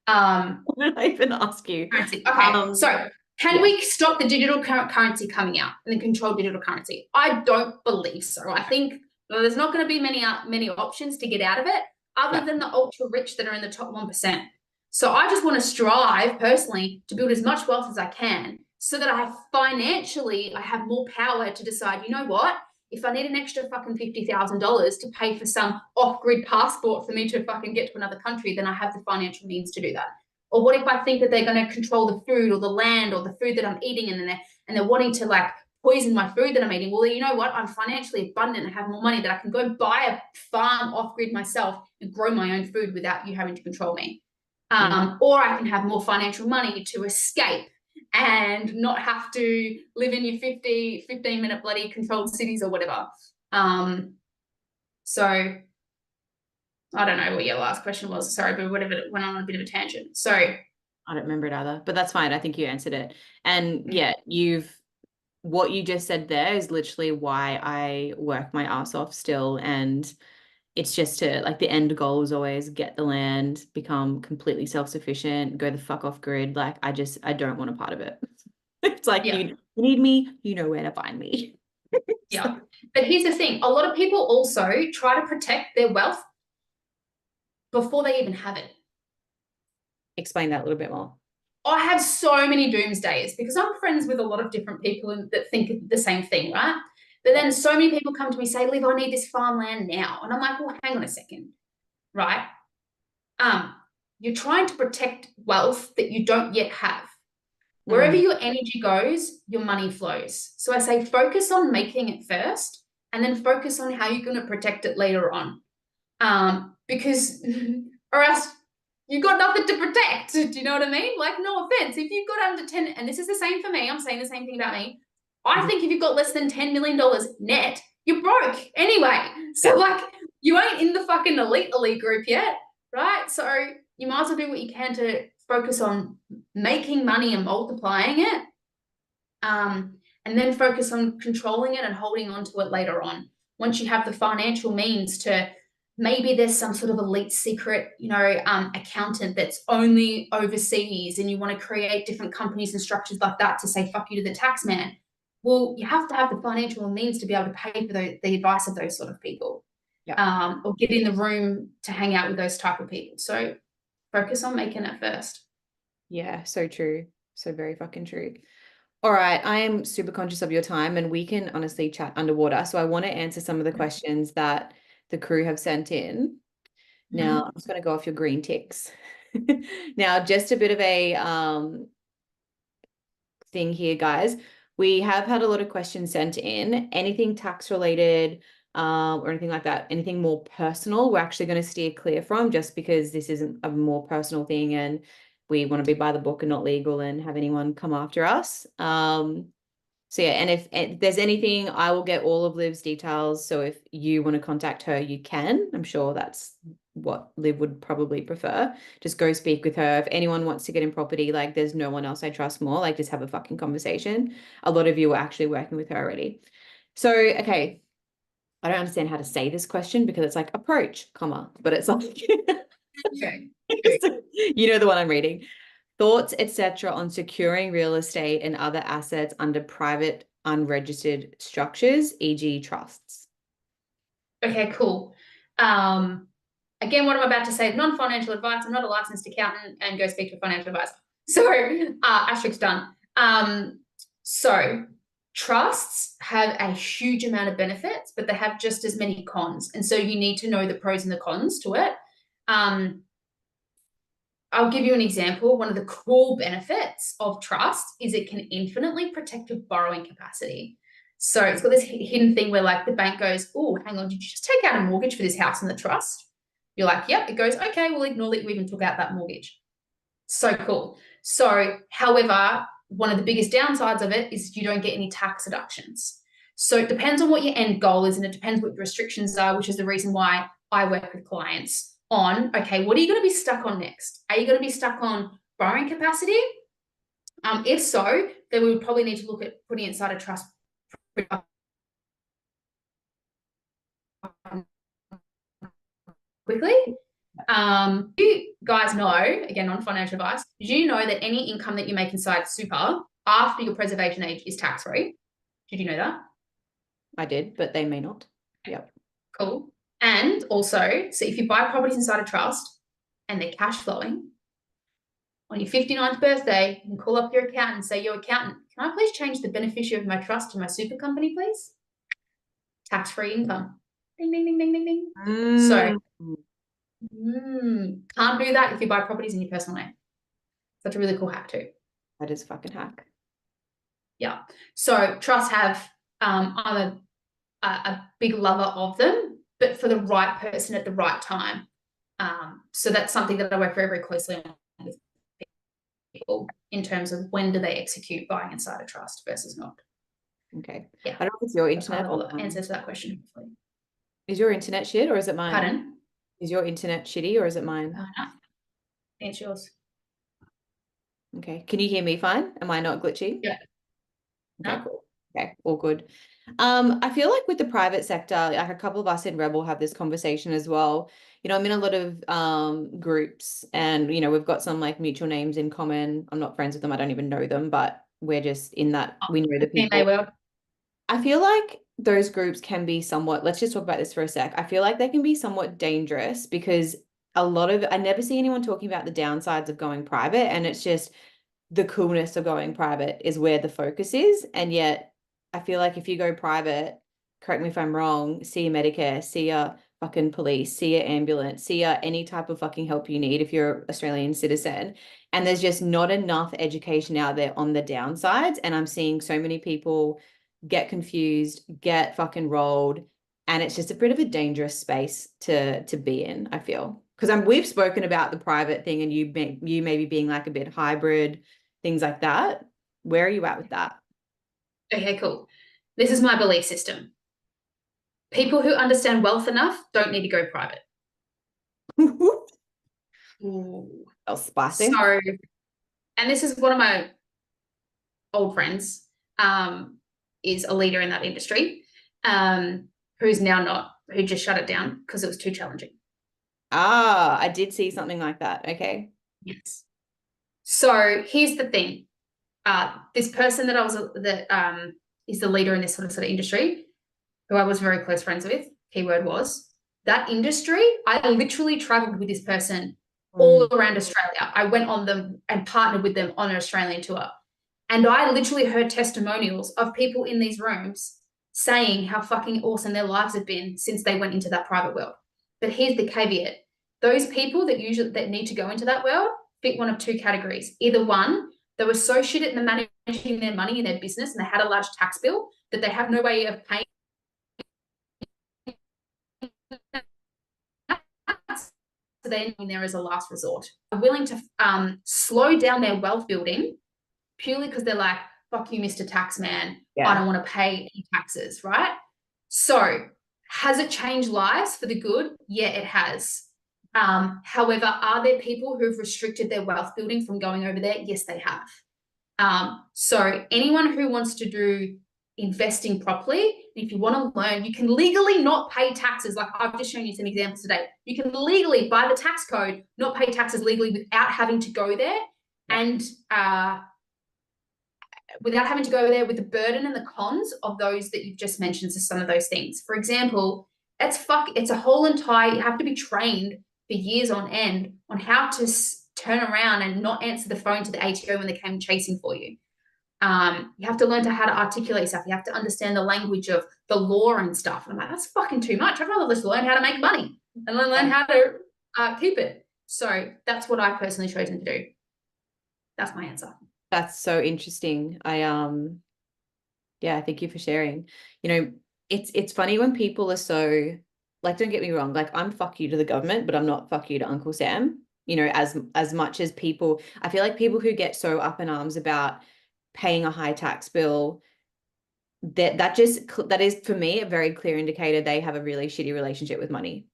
What did I even ask you? Currency. Okay, so can we stop the digital currency coming out and then control digital currency? I don't believe so. I think there's not going to be many options to get out of it other than the ultra rich that are in the top 1%. So I just want to strive personally to build as much wealth as I can so that I have more power to decide, you know what? If I need an extra fucking $50,000 to pay for some off-grid passport for me to fucking get to another country, then I have the financial means to do that. Or what if I think that they're going to control the food or the land or the food that I'm eating, and they're wanting to like poison my food that I'm eating? Well, you know what? I'm financially abundant and have more money that I can go buy a farm off-grid myself and grow my own food without you having to control me. Or I can have more financial money to escape and not have to live in your 15-minute bloody controlled cities or whatever. So I don't know what your last question was. Sorry, but whatever, it went on a bit of a tangent. So I don't remember it either, but that's fine. I think you answered it. And yeah, what you just said there is literally why I work my ass off still. And it's just to, like, the end goal is always get the land, become completely self-sufficient, go the fuck off grid. Like, I don't want a part of it. It's like, you need me, you know where to find me. Yeah. But here's the thing. A lot of people also try to protect their wealth before they even have it. Explain that a little bit more. I have so many doomsdayers because I'm friends with a lot of different people that think the same thing, right? But then so many people come to me, say, Liv, I need this farmland now. And I'm like, well, hang on a second, right? You're trying to protect wealth that you don't yet have. Wherever your energy goes, your money flows. So I say focus on making it first and then focus on how you're going to protect it later on. Because or else you've got nothing to protect. Do you know what I mean? Like, no offense. If you've got under 10, and this is the same for me, I'm saying the same thing about me. I think if you've got less than $10 million net, you're broke anyway. So like, you ain't in the fucking elite group yet, right? So you might as well do what you can to focus on making money and multiplying it. And then focus on controlling it and holding on to it later on. Once you have the financial means to, maybe there's some sort of elite secret, accountant that's only overseas and you want to create different companies and structures like that to say fuck you to the tax man. Well, you have to have the financial means to be able to pay for the advice of those sort of people. Or get in the room to hang out with those type of people. So focus on making it first. Yeah, so true. So very fucking true. All right, I am super conscious of your time and we can honestly chat underwater. So I want to answer some of the questions that the crew have sent in. Now, I'm just going to go off your green ticks. Now, just a bit of a thing here, guys. We have had a lot of questions sent in. Anything tax related or anything like that, anything more personal, we're actually going to steer clear from, just because this isn't a more personal thing and we want to be by the book and not legal and have anyone come after us. So yeah, and if there's anything, I will get all of Liv's details. So if you want to contact her, you can. I'm sure that's what Liv would probably prefer. Just go speak with her. If anyone wants to get in property, like there's no one else I trust more, like just have a fucking conversation. A lot of you are actually working with her already. So, okay. I don't understand how to say this question because it's like approach, comma, but it's like, Okay. You know the one I'm reading. Thoughts, etc., on securing real estate and other assets under private unregistered structures, e.g. trusts. Okay, cool. Again, what I'm about to say is non-financial advice. I'm not a licensed accountant, and go speak to a financial advisor. So, asterisk done. So trusts have a huge amount of benefits, but they have just as many cons. And so you need to know the pros and the cons to it. I'll give you an example. One of the core benefits of trust is it can infinitely protect your borrowing capacity. So it's got this hidden thing where like the bank goes, oh, hang on, did you just take out a mortgage for this house in the trust? You're like, yep. It goes, okay, we'll ignore that you even took out that mortgage. So cool. So, however, one of the biggest downsides of it is you don't get any tax deductions. So it depends on what your end goal is and it depends what your restrictions are, which is the reason why I work with clients on, okay, what are you going to be stuck on next? Are you going to be stuck on borrowing capacity? If so, then we would probably need to look at putting inside a trust. Quickly. You guys know, again, non-financial advice, did you know that any income that you make inside super after your preservation age is tax-free? Did you know that? I did, but they may not. Yep. Cool. And also, so if you buy properties inside a trust and they're cash flowing, on your 59th birthday, you can call up your accountant and say, yo, accountant, can I please change the beneficiary of my trust to my super company, please? Tax-free income. Ding, ding, ding, ding, ding, ding. So, can't do that if you buy properties in your personal name. That's a really cool hack too. That is fucking hack. Yeah. So trusts have, I'm a big lover of them, but for the right person at the right time. So that's something that I work very, very closely on with people in terms of when do they execute buying inside a trust versus not. Okay. Yeah. I don't know if it's your internet or answer to that question. Is your internet shit or is it mine? Pardon? Is your internet shitty or is it mine? No. It's yours. Okay. Can you hear me fine? Am I not glitchy? Yeah. Okay, cool. Okay, all good. I feel like with the private sector, like a couple of us in Rebel have this conversation as well. You know, I'm in a lot of groups and, you know, we've got some like mutual names in common. I'm not friends with them. I don't even know them, but we're just in that, we know the people. They will. I feel like those groups can be somewhat, let's just talk about this for a sec. I feel like they can be somewhat dangerous because I never see anyone talking about the downsides of going private, and it's just the coolness of going private is where the focus is. And yet I feel like if you go private, correct me if I'm wrong, see your Medicare, see your fucking police, see your ambulance, see your any type of fucking help you need if you're an Australian citizen. And there's just not enough education out there on the downsides. And I'm seeing so many people get confused, get fucking rolled. And it's just a bit of a dangerous space to be in, I feel. Because we've spoken about the private thing and you maybe being like a bit hybrid, things like that. Where are you at with that? Okay, cool. This is my belief system. People who understand wealth enough don't need to go private. Ooh. Oh, spicy. So, and this is one of my old friends, is a leader in that industry, who's now not, who just shut it down because it was too challenging. Ah, I did see something like that. Okay. Yes. So here's the thing. This person that is the leader in this sort of industry, who I was very close friends with, keyword was, that industry, I literally traveled with this person all around Australia. I went on them and partnered with them on an Australian tour. And I literally heard testimonials of people in these rooms saying how fucking awesome their lives have been since they went into that private world. But here's the caveat. Those people that need to go into that world fit one of two categories. Either one, they were so shit at managing their money in their business and they had a large tax bill that they have no way of paying. So they're in there as a last resort. They're willing to slow down their wealth building purely because they're like, fuck you, Mr. Taxman. Yeah. I don't want to pay any taxes, right? So has it changed lives for the good? Yeah, it has. However, are there people who've restricted their wealth building from going over there? Yes, they have. So anyone who wants to do investing properly, if you want to learn, you can legally not pay taxes. Like I've just shown you some examples today. You can legally, by the tax code, not pay taxes legally without having to go there, and without having to go there with the burden and the cons of those that you've just mentioned. So some of those things, for example, it's a whole entire, you have to be trained for years on end on how to turn around and not answer the phone to the ATO when they came chasing for you. You have to learn how to articulate stuff. You have to understand the language of the law and stuff. And I'm like, that's fucking too much. I'd rather just learn how to make money and learn how to keep it. So that's what I personally chosen to do. That's my answer. That's so interesting. Yeah, thank you for sharing. You know, it's funny when people are so, like, don't get me wrong, like I'm fuck you to the government, but I'm not fuck you to Uncle Sam. You know, as much as people, I feel like people who get so up in arms about paying a high tax bill, that is for me a very clear indicator they have a really shitty relationship with money.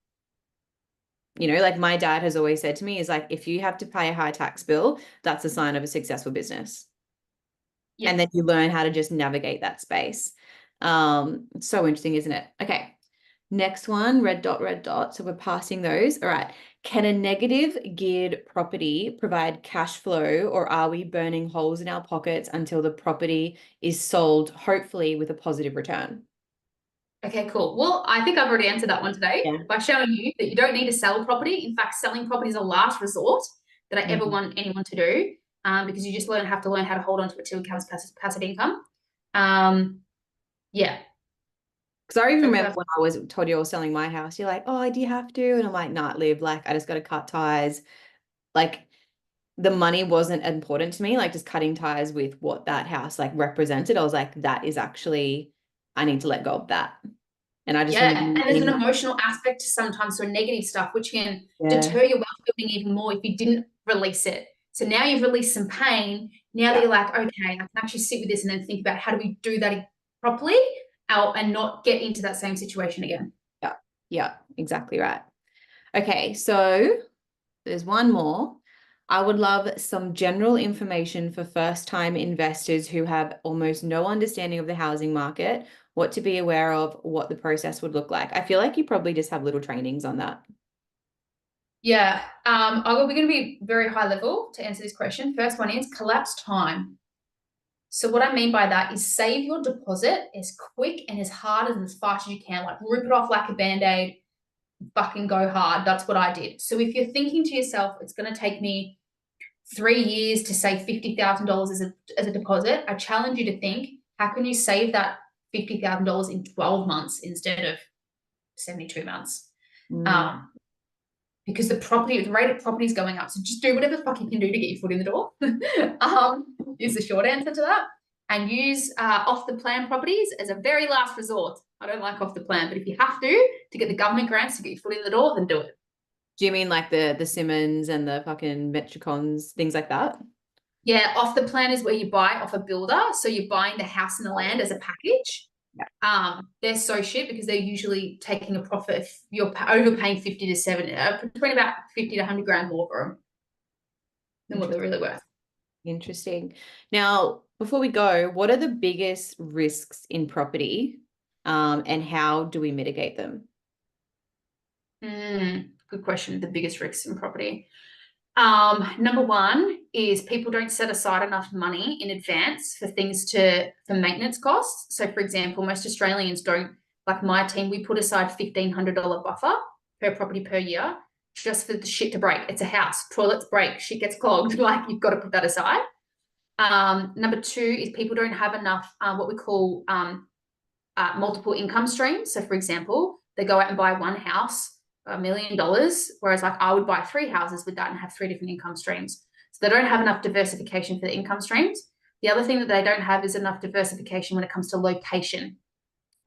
You know, like my dad has always said to me is like, if you have to pay a high tax bill, that's a sign of a successful business. Yeah. And then you learn how to just navigate that space. So interesting, isn't it? Okay. Next one, red dot. So we're passing those. All right. Can a negative geared property provide cash flow, or are we burning holes in our pockets until the property is sold, hopefully with a positive return? Okay, cool. Well, I think I've already answered that one today by showing you that you don't need to sell property. In fact, selling property is a last resort that I ever want anyone to do, because you just have to learn how to hold on to it till it becomes passive income. Yeah. Because I even remember when I was told you I was selling my house, you're like, oh, do you have to? And I'm like, nah, Liv, like, I just got to cut ties. Like, the money wasn't important to me, like just cutting ties with what that house like represented. I was like, that is actually, I need to let go of that. And I just and there's an emotional aspect to sometimes so negative stuff, which can deter your wealth building even more if you didn't release it. So now you've released some pain. Now that you're like, okay, I can actually sit with this and then think about how do we do that properly and not get into that same situation again. Yeah, exactly right. Okay, so there's one more. I would love some general information for first-time investors who have almost no understanding of the housing market, what to be aware of, what the process would look like. I feel like you probably just have little trainings on that. Yeah, we're going to be very high level to answer this question. First one is collapse time. So what I mean by that is save your deposit as quick and as hard and as fast as you can. Like rip it off like a Band-Aid, fucking go hard. That's what I did. So if you're thinking to yourself, it's going to take me 3 years to save $50,000 as a deposit, I challenge you to think, how can you save that $50,000 in 12 months instead of 72 months? Mm. Um, because the rate of property is going up. So just do whatever fuck you can do to get your foot in the door. Is the short answer to that. And use off the plan properties as a very last resort. I don't like off the plan, but if you have to get the government grants to get your foot in the door, then do it. Do you mean like the Simmons and the fucking Metricons, things like that? Yeah, off the plan is where you buy off a builder. So you're buying the house and the land as a package. They're so shit because they're usually taking a profit if you're overpaying 50 to 70, between about 50 to 100 grand more for them than what they're really worth. Interesting. Now, before we go, what are the biggest risks in property, and how do we mitigate them? Good question. The biggest risks in property. Number one is people don't set aside enough money in advance for for maintenance costs. So, for example, most Australians don't, like my team, we put aside $1,500 buffer per property per year just for the shit to break. It's a house, toilets break, shit gets clogged. Like, you've got to put that aside. Number two is people don't have enough what we call multiple income streams. So, for example, they go out and buy one house, $1 million, whereas like I would buy 3 houses with that and have 3 different income streams. So they don't have enough diversification for the income streams. The other thing that they don't have is enough diversification when it comes to location.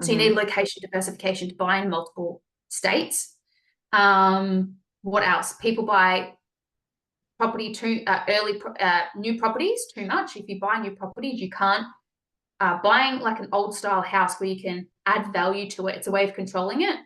So you need location diversification to buy in multiple states. What else? People buy property new properties too much. If you buy new properties, you can't buying like an old style house where you can add value to it. It's a way of controlling it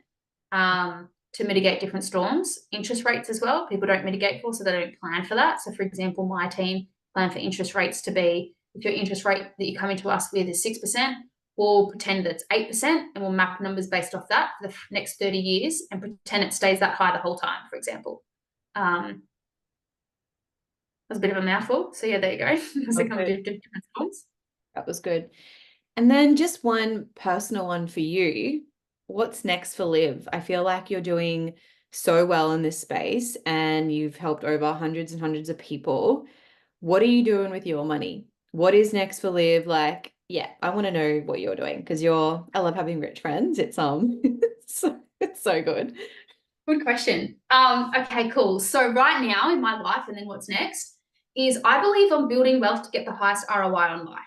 to mitigate different storms. Interest rates as well, people don't mitigate for, so they don't plan for that. So for example, my team plan for interest rates to be, if your interest rate that you come into us with is 6%, we'll pretend that it's 8% and we'll map numbers based off that for the next 30 years and pretend it stays that high the whole time, for example. That's a bit of a mouthful. So yeah, there you go. So kind of different storms. That was good. And then just one personal one for you. What's next for Liv? I feel like you're doing so well in this space and you've helped over hundreds and hundreds of people. What are you doing with your money? What is next for Liv? Like, yeah, I want to know what you're doing because I love having rich friends. It's it's so good. Good question. Okay, cool. So right now in my life, and then what's next, is I believe I'm building wealth to get the highest ROI on life.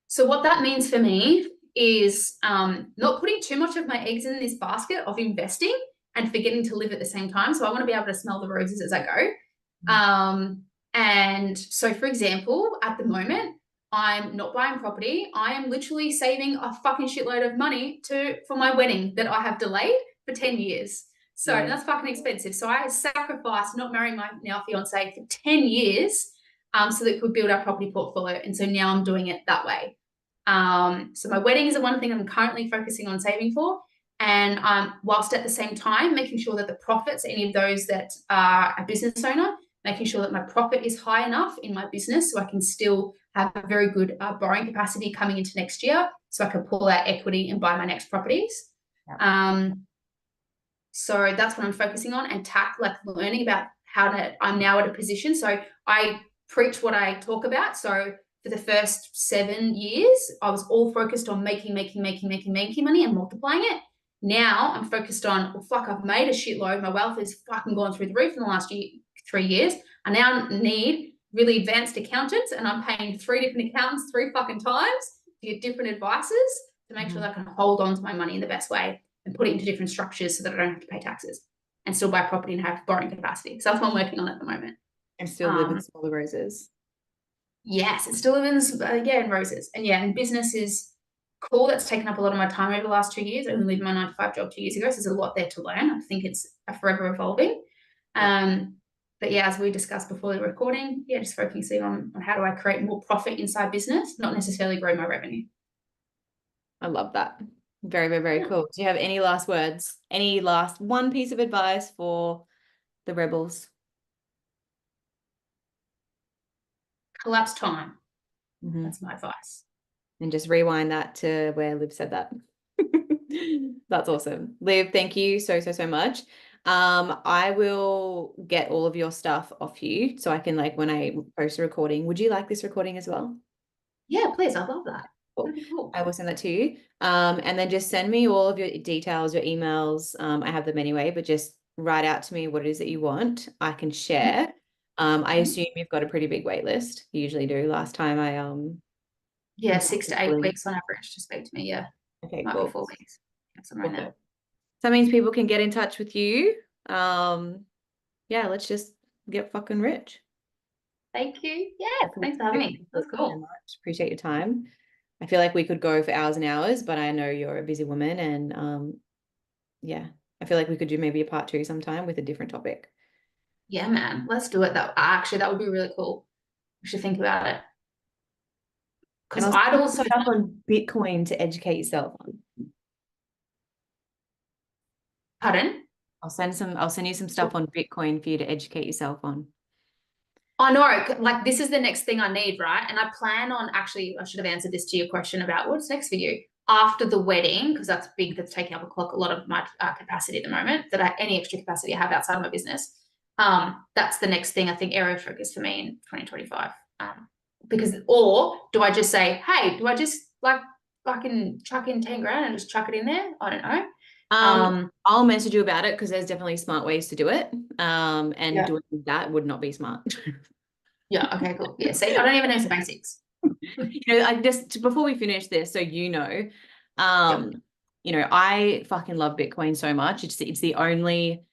So what that means for me is not putting too much of my eggs in this basket of investing and forgetting to live at the same time. So I want to be able to smell the roses as I go. And so, for example, at the moment, I'm not buying property. I am literally saving a fucking shitload of money for my wedding that I have delayed for 10 years. So that's fucking expensive. So I sacrificed not marrying my now fiance for 10 years so that we could build our property portfolio. And so now I'm doing it that way. So my wedding is the one thing I'm currently focusing on saving for. And whilst at the same time, making sure that the profits, any of those that are a business owner, making sure that my profit is high enough in my business so I can still have a very good borrowing capacity coming into next year so I can pull out equity and buy my next properties. Yep. So that's what I'm focusing on, and learning about I'm now at a position. So I preach what I talk about. So for the first 7 years, I was all focused on making money and multiplying it. Now I'm focused on, well, fuck, I've made a shitload. My wealth has fucking gone through the roof in the last 3 years. I now need really advanced accountants, and I'm paying 3 different accountants 3 fucking times to get different advices to make sure that I can hold on to my money in the best way and put it into different structures so that I don't have to pay taxes and still buy property and have borrowing capacity. So that's what I'm working on at the moment. And still live in smaller roses. Yes, it still lives in roses. And business is cool. That's taken up a lot of my time over the last 2 years. I only leave my 9-to-5 job 2 years ago, so there's a lot there to learn. I think it's forever evolving. But yeah, as we discussed before the recording, just focusing on how do I create more profit inside business, not necessarily grow my revenue. I love that. Very, very, very cool. Do you have any last words? Any last one piece of advice for the rebels? Collapse time. That's my advice. And just rewind that to where Liv said that. That's awesome. Liv, thank you so, so, so much. I will get all of your stuff off you so I can, when I post a recording. Would you like this recording as well? Yeah, please. I love that. Cool. That'd be cool. I will send that to you. And then just send me all of your details, your emails. I have them anyway, but just write out to me what it is that you want. I can share. I Mhm. assume you've got a pretty big wait list. You usually do. Last time I Yeah, 6 to 8 weeks on average to speak to me. Yeah, Okay, might be cool. 4 weeks. Somewhere in Okay. there. So that means people can get in touch with you. Yeah, let's just get fucking rich. Thank you. Yeah, thanks for having me. That's Thank you so cool. much. Appreciate your time. I feel like we could go for hours and hours, but I know you're a busy woman and yeah, I feel like we could do maybe a part two sometime with a different topic. Yeah, man, let's do it. That would be really cool. We should think about it And because I'll I'd send you some also stuff on Bitcoin to educate yourself on. pardon. I'll send you some stuff on Bitcoin for you to educate yourself on. I know, like this is the next thing I need, right? And I plan on actually, I should have answered this to your question about what's next for you after the wedding, because that's big, that's taking up a lot of my capacity at the moment, any extra capacity I have outside of my business. That's the next thing I think area of focus for me in 2025. Or do I just say, hey, do I just like fucking chuck in 10 grand and just chuck it in there? I don't know. I'll message you about it because there's definitely smart ways to do it. And Yeah. doing that would not be smart. Yeah. Okay, cool. Yeah. See, I don't even know the basics. I just before we finish this, so Yep. I fucking love Bitcoin so much. It's the only,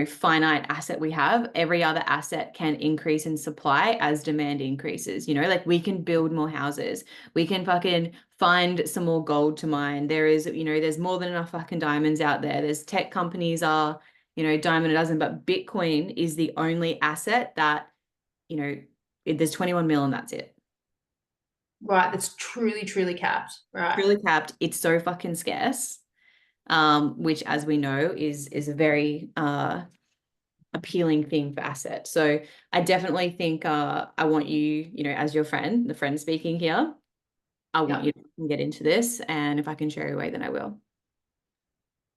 finite asset we have. Every other asset can increase in supply as demand increases. Like we can build more houses. We can fucking find some more gold to mine. There's more than enough fucking diamonds out there. There's tech companies are, diamond a dozen, but Bitcoin is the only asset that, there's 21 mil and that's it. Right. That's truly, truly capped. Right. Truly capped. It's so fucking scarce, which, as we know, is a very appealing thing for assets. So I definitely think I want you, as your friend, the friend speaking here, I want Yep. you to get into this, and if I can share your way, then I will.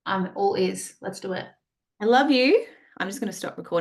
I'm all ears. Let's do it. I love you. I'm just going to stop recording.